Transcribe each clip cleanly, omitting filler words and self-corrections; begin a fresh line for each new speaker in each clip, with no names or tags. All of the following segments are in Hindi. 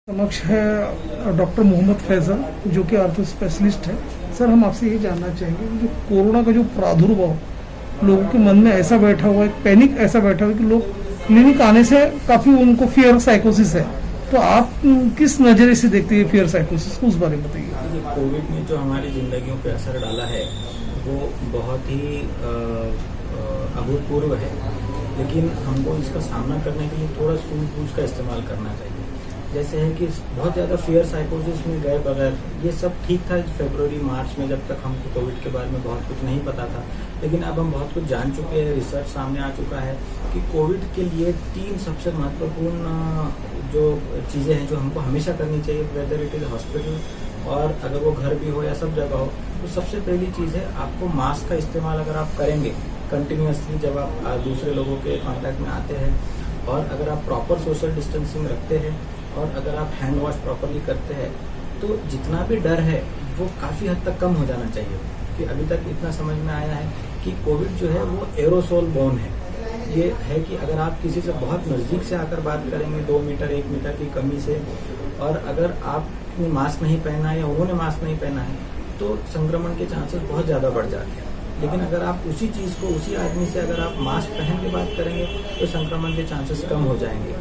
समक्ष है डॉक्टर मोहम्मद फैजल जो कि आर्थो स्पेशलिस्ट है। सर, हम आपसे ये जानना चाहेंगे कि जो कोरोना का जो प्रादुर्भाव लोगों के मन में ऐसा बैठा हुआ है, पैनिक ऐसा बैठा हुआ है कि लोग क्लिनिक आने से काफी उनको फियर साइकोसिस है, तो आप किस नजरिए से देखते हैं फियर साइकोसिस को, उस बारे में बताइए।
कोविड ने जो हमारी जिंदगियों पे असर डाला है वो बहुत ही अभूतपूर्व है, लेकिन हमको इसका सामना करने के लिए थोड़ा सूझबूझ का इस्तेमाल करना चाहिए। जैसे है कि बहुत ज़्यादा फियर साइकोसिस में गए बगैर ये सब ठीक था फरवरी मार्च में, जब तक हमको कोविड के बारे में बहुत कुछ नहीं पता था। लेकिन अब हम बहुत कुछ जान चुके हैं, रिसर्च सामने आ चुका है कि कोविड के लिए 3 सबसे महत्वपूर्ण जो चीज़ें हैं जो हमको हमेशा करनी चाहिए, वेदर इट इज़ हॉस्पिटल और अगर वो घर भी हो या सब जगह हो, तो सबसे पहली चीज़ है आपको मास्क का इस्तेमाल अगर आप करेंगे कंटिन्यूसली जब आप दूसरे लोगों के कांटेक्ट में आते हैं, और अगर आप प्रॉपर सोशल डिस्टेंसिंग रखते हैं और अगर आप हैंड वॉश प्रॉपरली करते हैं, तो जितना भी डर है वो काफ़ी हद तक कम हो जाना चाहिए। कि अभी तक इतना समझ में आया है कि कोविड जो है वो एरोसोल बोर्न है। ये है कि अगर आप किसी से बहुत नज़दीक से आकर बात करेंगे 2 मीटर 1 मीटर की कमी से, और अगर आपने मास्क नहीं पहना है या उन्होंने मास्क नहीं पहना है, तो संक्रमण के चांसेस बहुत ज़्यादा बढ़ जाते हैं। लेकिन अगर आप उसी चीज़ को उसी आदमी से अगर आप मास्क पहन के बात करेंगे तो संक्रमण के चांसेस कम हो जाएंगे,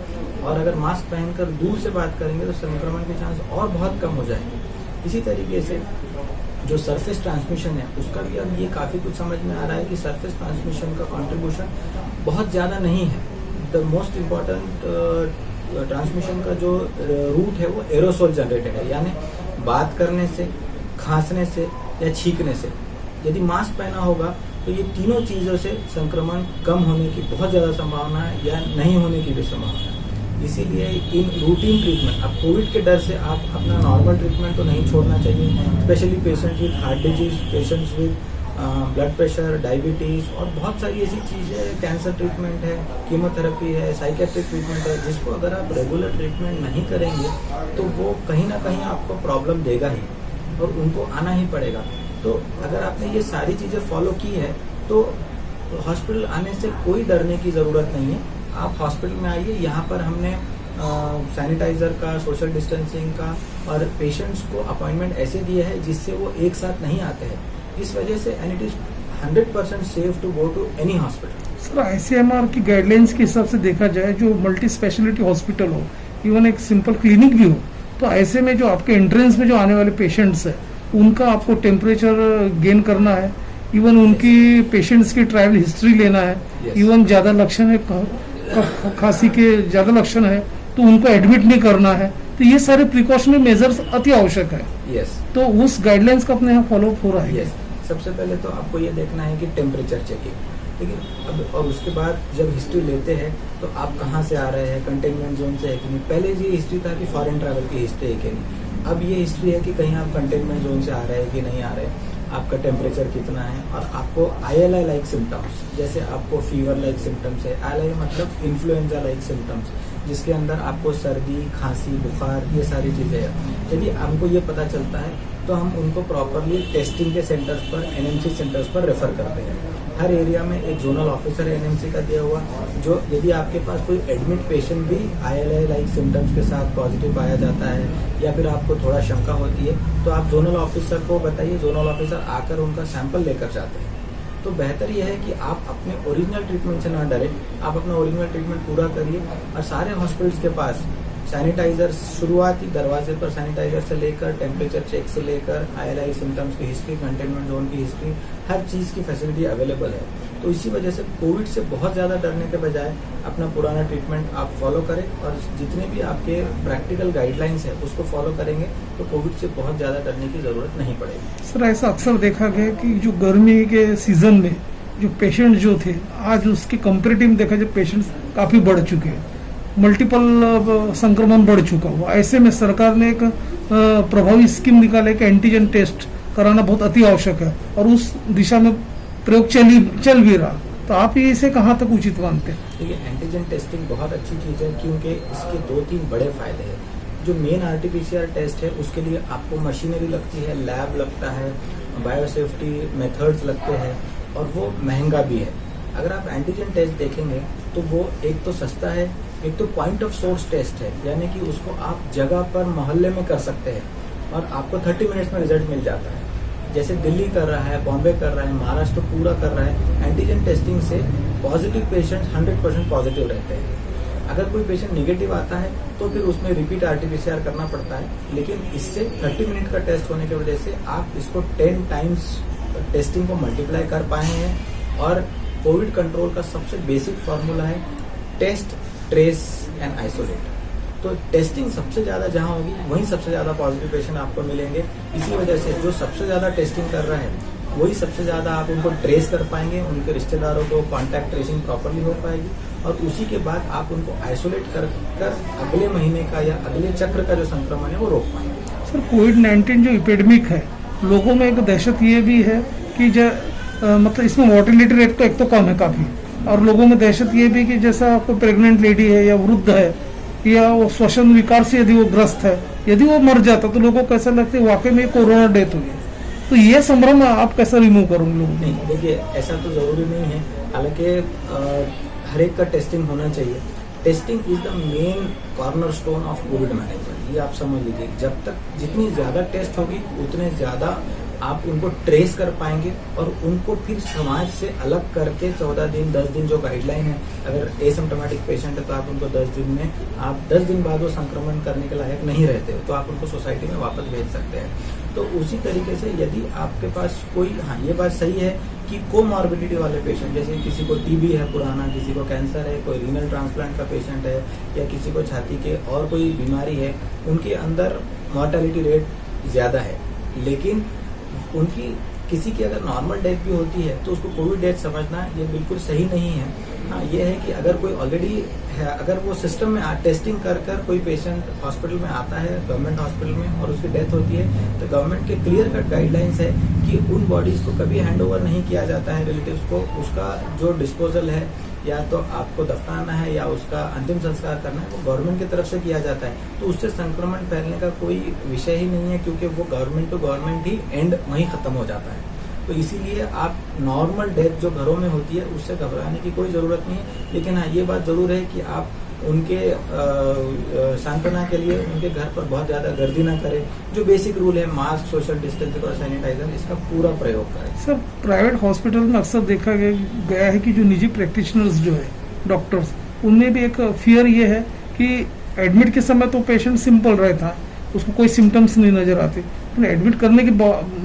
और अगर मास्क पहनकर दूर से बात करेंगे तो संक्रमण के चांस और बहुत कम हो जाएंगे। इसी तरीके से जो सरफेस ट्रांसमिशन है उसका भी अब ये काफ़ी कुछ समझ में आ रहा है कि सरफेस ट्रांसमिशन का कंट्रीब्यूशन बहुत ज़्यादा नहीं है। द मोस्ट इम्पॉर्टेंट ट्रांसमिशन का जो रूट है वो एरोसोल जनरेटेड है, यानी बात करने से, खांसने से या छींकने से। यदि मास्क पहना होगा तो ये तीनों चीज़ों से संक्रमण कम होने की बहुत ज़्यादा संभावना है या नहीं होने की भी संभावना है। इसीलिए इन रूटीन ट्रीटमेंट, अब कोविड के डर से आप अपना नॉर्मल ट्रीटमेंट तो नहीं छोड़ना चाहिए, specially patients with heart disease, patients with blood pressure, diabetes और बहुत सारी ऐसी चीज़ें, कैंसर ट्रीटमेंट है, कीमोथेरेपी है, साइकेट्रिक ट्रीटमेंट है, जिसको अगर आप रेगुलर ट्रीटमेंट नहीं करेंगे तो वो कहीं ना कहीं आपको प्रॉब्लम देगा ही और उनको आना ही पड़ेगा। तो अगर आपने ये सारी चीज़ें फॉलो की है तो हॉस्पिटल आने से कोई डरने की ज़रूरत नहीं है। आप हॉस्पिटल में आइए, यहाँ पर हमने सैनिटाइज़र का, सोशल डिस्टेंसिंग का और पेशेंट्स को अपॉइंटमेंट ऐसे दिए हैं जिससे वो एक साथ नहीं आते हैं। इस वजह से and it is 100% safe to go to any hospital.
Sir, ICMR की गाइडलाइंस के हिसाब से देखा जाए, जो मल्टी स्पेशलिटी हॉस्पिटल हो, इवन एक सिंपल क्लिनिक भी हो, तो ऐसे में जो आपके एंट्रेंस में जो आने वाले पेशेंट्स है उनका आपको टेम्परेचर गेन करना है, इवन उनकी पेशेंट्स की ट्रैवल हिस्ट्री लेना है, इवन ज़्यादा लक्षण है, खांसी के ज़्यादा लक्षण है तो उनको एडमिट नहीं करना है। तो ये सारे प्रिकॉशनरी मेजर्स अति आवश्यक है। तो उस गाइडलाइंस का अपने यहाँ फॉलोअप हो रहा है।
सबसे पहले तो आपको ये देखना है कि टेम्परेचर चेकिंग, लेकिन अब और उसके बाद जब हिस्ट्री लेते हैं तो आप कहाँ से आ रहे हैं, कंटेनमेंट जोन से है कि नहीं। पहले ये हिस्ट्री था कि फॉरेन ट्रैवल की हिस्ट्री है कि नहीं, अब ये हिस्ट्री है कि कहीं आप कंटेनमेंट जोन से आ रहे हैं कि नहीं आ रहे, आपका टेम्परेचर कितना है, और आपको ILI लाइक सिम्टम्स, जैसे आपको फीवर लाइक सिम्टम्स है, ILI मतलब इन्फ्लुएंजा लाइक सिम्टम्स, जिसके अंदर आपको सर्दी, खांसी, बुखार, ये सारी चीज़ें हैं। यदि हमको ये पता चलता है तो हम उनको प्रॉपरली टेस्टिंग के सेंटर्स पर, NMC सेंटर्स पर रेफर करते हैं। हर एरिया में एक जोनल ऑफिसर NMC का दिया हुआ, जो यदि आपके पास कोई एडमिट पेशेंट भी ILI लाइक सिम्टम्स के साथ पॉजिटिव पाया जाता है या फिर आपको थोड़ा शंका होती है तो आप जोनल ऑफिसर को बताइए, जोनल ऑफिसर आकर उनका सैंपल लेकर जाते हैं। तो बेहतर यह है कि आप अपने ओरिजिनल ट्रीटमेंट से ना डरें, आप अपना ओरिजिनल ट्रीटमेंट पूरा करिए। और सारे हॉस्पिटल्स के पास सैनिटाइजर, शुरुआती दरवाजे पर सैनिटाइजर से लेकर, टेम्परेचर चेक से लेकर, ILI सिम्टम्स की हिस्ट्री, कंटेनमेंट जोन की हिस्ट्री, हर चीज़ की फैसिलिटी अवेलेबल है। तो इसी वजह से कोविड से बहुत ज़्यादा डरने के बजाय अपना पुराना ट्रीटमेंट आप फॉलो करें, और जितने भी आपके प्रैक्टिकल गाइडलाइंस है उसको फॉलो करेंगे तो कोविड से बहुत ज़्यादा डरने की ज़रूरत नहीं पड़ेगी।
सर, ऐसा अक्सर देखा गया कि जो गर्मी के सीजन में जो पेशेंट जो थे, आज उसके कंपेरेटिव देखा जाए पेशेंट्स काफ़ी बढ़ चुके हैं, मल्टीपल संक्रमण बढ़ चुका हुआ। ऐसे में सरकार ने एक प्रभावी स्कीम निकाले कि एंटीजन टेस्ट कराना बहुत अति आवश्यक है, और उस दिशा में प्रयोग चल भी रहा। तो आप ये इसे कहाँ तक उचित मानते हैं?
देखिए, एंटीजन टेस्टिंग बहुत अच्छी चीज़ है क्योंकि इसके 2-3 बड़े फायदे हैं। जो मेन RT-PCR टेस्ट है उसके लिए आपको मशीनरी लगती है, लैब लगता है, बायोसेफ्टी मेथड्स लगते हैं और वो महंगा भी है। अगर आप एंटीजन टेस्ट देखेंगे तो वो एक तो सस्ता है, एक तो पॉइंट ऑफ सोर्स टेस्ट है, यानी कि उसको आप जगह पर मोहल्ले में कर सकते हैं और आपको 30 मिनट्स में रिजल्ट मिल जाता है। जैसे दिल्ली कर रहा है, बॉम्बे कर रहा है, महाराष्ट्र पूरा कर रहा है। एंटीजन टेस्टिंग से पॉजिटिव पेशेंट्स 100% पॉजिटिव रहते हैं। अगर कोई पेशेंट निगेटिव आता है तो फिर उसमें रिपीट RT-PCR करना पड़ता है, लेकिन इससे 30 मिनट का टेस्ट होने की वजह से आप इसको 10 टाइम्स टेस्टिंग को मल्टीप्लाई कर पाए हैं। और कोविड कंट्रोल का सबसे बेसिक फॉर्मूला है टेस्ट, ट्रेस एंड आइसोलेट। तो टेस्टिंग सबसे ज्यादा जहां होगी वहीं सबसे ज्यादा पॉजिटिव पेशेंट आपको मिलेंगे। इसी वजह से जो सबसे ज्यादा टेस्टिंग कर रहा है वही सबसे ज्यादा आप उनको ट्रेस कर पाएंगे, उनके रिश्तेदारों को कॉन्टैक्ट ट्रेसिंग प्रॉपरली हो पाएगी और उसी के बाद आप उनको आइसोलेट कर अगले महीने का या अगले चक्र का जो संक्रमण है वो रोक पाएंगे।
सर, कोविड-19 जो इपिडेमिक है, लोगों में एक दहशत ये भी है कि मतलब इसमें मोर्टेलिटी रेट तो एक तो कम है काफी, और लोगों में दहशत ये भी कि जैसा कोई प्रेग्नेंट लेडी है या वृद्ध है या वो श्वसन विकार से यदि वो ग्रस्त है, यदि वो मर जाता तो लोगों को ऐसा लगता है वाकई में कोरोना डेथ हुई है। तो ये संभ्रम आप कैसे रिमूव करोगे लोगों?
नहीं, देखिए ऐसा तो जरूरी नहीं है। हालांकि हर एक का टेस्टिंग होना चाहिए। Testing is the main cornerstone of Covid management, ये आप समझ लीजिए। जब तक जितनी ज्यादा टेस्ट होगी उतने ज्यादा आप उनको ट्रेस कर पाएंगे और उनको फिर समाज से अलग करके 14 दिन 10 दिन जो गाइडलाइन है, अगर एसिम्प्टोमेटिक पेशेंट है तो आप उनको 10 दिन में, आप 10 दिन बाद वो संक्रमण करने के लायक नहीं रहते हो तो आप उनको सोसाइटी में वापस भेज सकते हैं। तो उसी तरीके से यदि आपके पास कोई, हाँ ये बात सही है कि कोमॉर्बिडिटी वाले पेशेंट, जैसे किसी को टीबी है पुराना, किसी को कैंसर है, कोई रीनल ट्रांसप्लांट का पेशेंट है या किसी को छाती के और कोई बीमारी है, उनके अंदर मॉर्टेलिटी रेट ज्यादा है। लेकिन उनकी किसी की अगर नॉर्मल डेथ भी होती है तो उसको कोविड डेथ समझना ये बिल्कुल सही नहीं है। हाँ ये है कि अगर कोई ऑलरेडी है, अगर वो सिस्टम में टेस्टिंग कर कोई पेशेंट हॉस्पिटल में आता है गवर्नमेंट हॉस्पिटल में और उसकी डेथ होती है तो गवर्नमेंट के क्लियर कट गाइडलाइंस है कि उन बॉडीज को कभी हैंडओवर नहीं किया जाता है रिलेटिव्स को। उसका जो डिस्पोजल है या तो आपको दफनाना है या उसका अंतिम संस्कार करना है वो गवर्नमेंट की तरफ से किया जाता है। तो उससे संक्रमण फैलने का कोई विषय ही नहीं है, क्योंकि वो गवर्नमेंट टू गवर्नमेंट ही एंड वहीं खत्म हो जाता है। तो इसीलिए आप नॉर्मल डेथ जो घरों में होती है उससे घबराने की कोई जरूरत नहीं है। लेकिन हाँ ये बात जरूर है कि आप उनके सांत्वना के लिए उनके घर पर बहुत ज्यादा गर्दी ना करें। जो बेसिक रूल है मास्क, सोशल डिस्टेंसिंग और सैनिटाइजर, इसका पूरा प्रयोग करें।
सर, प्राइवेट हॉस्पिटल में अक्सर देखा गया है कि जो निजी प्रैक्टिशनर्स जो है, डॉक्टर्स, उनमें भी एक फियर ये है कि एडमिट के समय तो पेशेंट सिंपल रहता है, उसको कोई सिम्टम्स नहीं नजर आते, लेकिन एडमिट करने के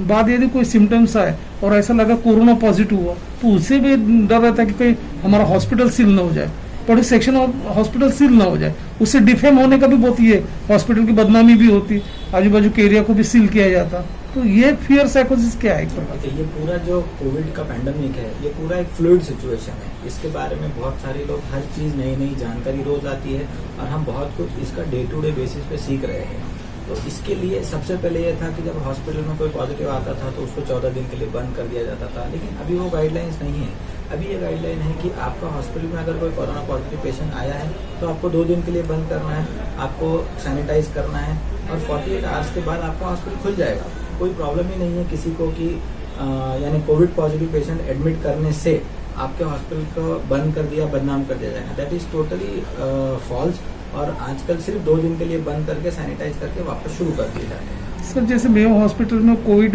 बाद यदि कोई सिम्टम्स आए और ऐसा लगा कोरोना पॉजिटिव हुआ तो उससे भी डर रहता है कि कहीं हमारा हॉस्पिटल सील ना हो जाए, बड़ी सेक्शन ऑफ हॉस्पिटल सील ना हो जाए। उससे डिफेम होने का भी बहुत ये हॉस्पिटल की बदनामी भी होती, आजू बाजू के एरिया को भी सील किया जाता। तो ये फियर साइकोसिस क्या है?
ये पूरा जो कोविड का पैंडेमिक है ये पूरा एक फ्लूइड सिचुएशन है। इसके बारे में बहुत सारे लोग, हर चीज नई नई जानकारी रोज आती है और हम बहुत कुछ इसका डे टू डे बेसिस पे सीख रहे हैं। तो इसके लिए सबसे पहले ये था कि जब हॉस्पिटल में कोई पॉजिटिव आता था तो उसको 14 दिन के लिए बंद कर दिया जाता था, लेकिन अभी वो गाइडलाइंस नहीं है। अभी ये गाइडलाइन है कि आपका हॉस्पिटल में अगर कोई कोरोना पॉजिटिव पेशेंट आया है तो आपको 2 दिन के लिए बंद करना है, आपको सैनिटाइज करना है और 48 आवर्स के बाद आपका हॉस्पिटल खुल जाएगा। कोई प्रॉब्लम ही नहीं है किसी को कि यानी कोविड पॉजिटिव पेशेंट एडमिट करने से आपके हॉस्पिटल को बंद कर दिया, बदनाम कर दिया जाएगा। That is totally false. और आजकल सिर्फ 2 दिन के लिए बंद करके सैनिटाइज करके वापस शुरू कर दिए जाते हैं।
सर, जैसे मेयो हॉस्पिटल में कोविड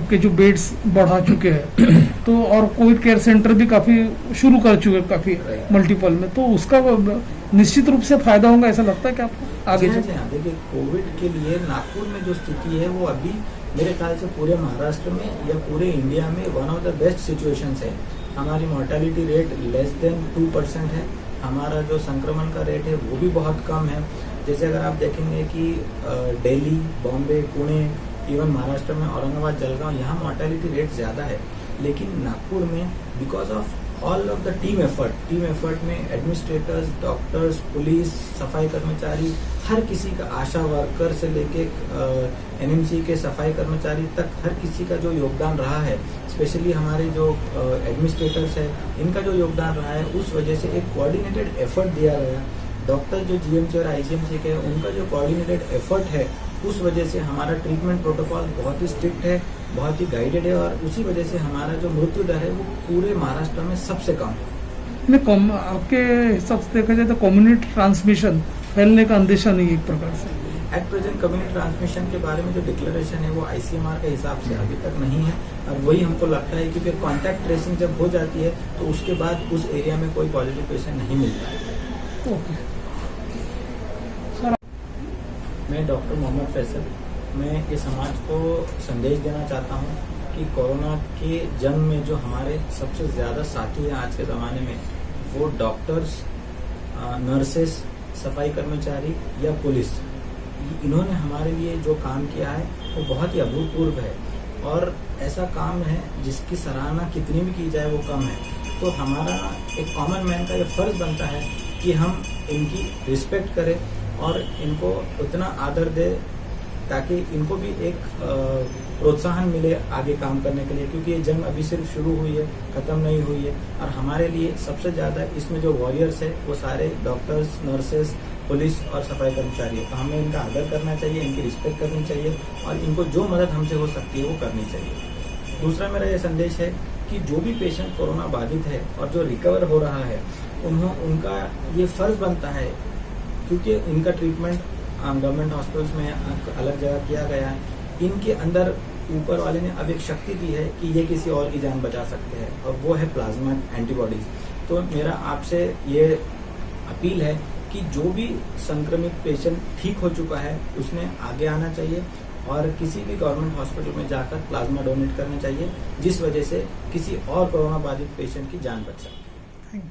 के जो बेड्स बढ़ा चुके हैं तो और कोविड केयर सेंटर भी काफी शुरू कर चुके हैं काफी मल्टीपल में, तो उसका निश्चित रूप से फायदा होगा ऐसा लगता है कि आपको आगे?
देखिए कोविड के लिए नागपुर में जो स्थिति है वो अभी मेरे ख्याल से पूरे महाराष्ट्र में या पूरे इंडिया में one of the best situations है। हमारी मोर्टेलिटी रेट लेस देन 2% है। हमारा जो संक्रमण का रेट है वो भी बहुत कम है। जैसे अगर आप देखेंगे कि दिल्ली, बॉम्बे, पुणे, इवन महाराष्ट्र में औरंगाबाद, जलगांव, यहाँ मोर्टेलिटी रेट ज्यादा है। लेकिन नागपुर में because of all of the team effort में एडमिनिस्ट्रेटर्स, डॉक्टर्स, पुलिस, सफाई कर्मचारी, हर किसी का, आशा वर्कर से लेके एनएमसी के सफाई कर्मचारी तक हर किसी का जो योगदान रहा है, स्पेशली हमारे जो एडमिनिस्ट्रेटर्स है इनका जो योगदान रहा है, उस वजह से एक कोऑर्डिनेटेड एफर्ट दिया गया। डॉक्टर जो जीएमसी और आईजीएमसी के उनका जो कोऑर्डिनेटेड एफर्ट है उस वजह से हमारा ट्रीटमेंट प्रोटोकॉल बहुत ही स्ट्रिक्ट है, बहुत ही गाइडेड है और उसी वजह से हमारा जो मृत्यु दर है वो पूरे महाराष्ट्र में सबसे कम है।
आपके हिसाब से देखा जाए तो कम्युनिटी ट्रांसमिशन फैलने का अंदेशा नहीं है एक प्रकार से।
एट प्रेजेंट कम्युनिटी ट्रांसमिशन के बारे में जो डिक्लेरेशन है वो आईसीएमआर के हिसाब से अभी तक नहीं है, और वही हमको लगता है क्योंकि कॉन्टैक्ट ट्रेसिंग जब हो जाती है तो उसके बाद उस एरिया में कोई पॉजिटिव पेशेंट नहीं मिलता है।
ओके
मैं डॉक्टर मोहम्मद फैसल, मैं ये समाज को संदेश देना चाहता हूँ कि कोरोना के जंग में जो हमारे सबसे ज्यादा साथी हैं आज के ज़माने में, वो डॉक्टर्स, नर्सेस, सफाई कर्मचारी या पुलिस, इन्होंने हमारे लिए जो काम किया है वो बहुत ही अभूतपूर्व है, और ऐसा काम है जिसकी सराहना कितनी भी की जाए वो कम है। तो हमारा एक कॉमन मैन का ये फर्ज बनता है कि हम इनकी रिस्पेक्ट करें और इनको उतना आदर दे ताकि इनको भी एक प्रोत्साहन मिले आगे काम करने के लिए, क्योंकि ये जंग अभी सिर्फ शुरू हुई है, खत्म नहीं हुई है। और हमारे लिए सबसे ज्यादा इसमें जो वॉरियर्स है वो सारे डॉक्टर्स, नर्सेस, पुलिस और सफाई कर्मचारी है। तो हमें इनका आदर करना चाहिए, इनकी रिस्पेक्ट करनी चाहिए और इनको जो मदद हमसे हो सकती है वो करनी चाहिए। दूसरा मेरा ये संदेश है कि जो भी पेशेंट कोरोना बाधित है और जो रिकवर हो रहा है, उनका ये फर्ज बनता है, क्योंकि इनका ट्रीटमेंट गवर्नमेंट हॉस्पिटल्स में अलग जगह किया गया है, इनके अंदर ऊपर वाले ने अब एक शक्ति दी है कि ये किसी और की जान बचा सकते हैं, और वो है प्लाज्मा एंटीबॉडीज। तो मेरा आपसे ये अपील है कि जो भी संक्रमित पेशेंट ठीक हो चुका है उसने आगे आना चाहिए और किसी भी गवर्नमेंट हॉस्पिटल में जाकर प्लाज्मा डोनेट करना चाहिए, जिस वजह से किसी और कोरोना बाधित पेशेंट की जान बच सकती है।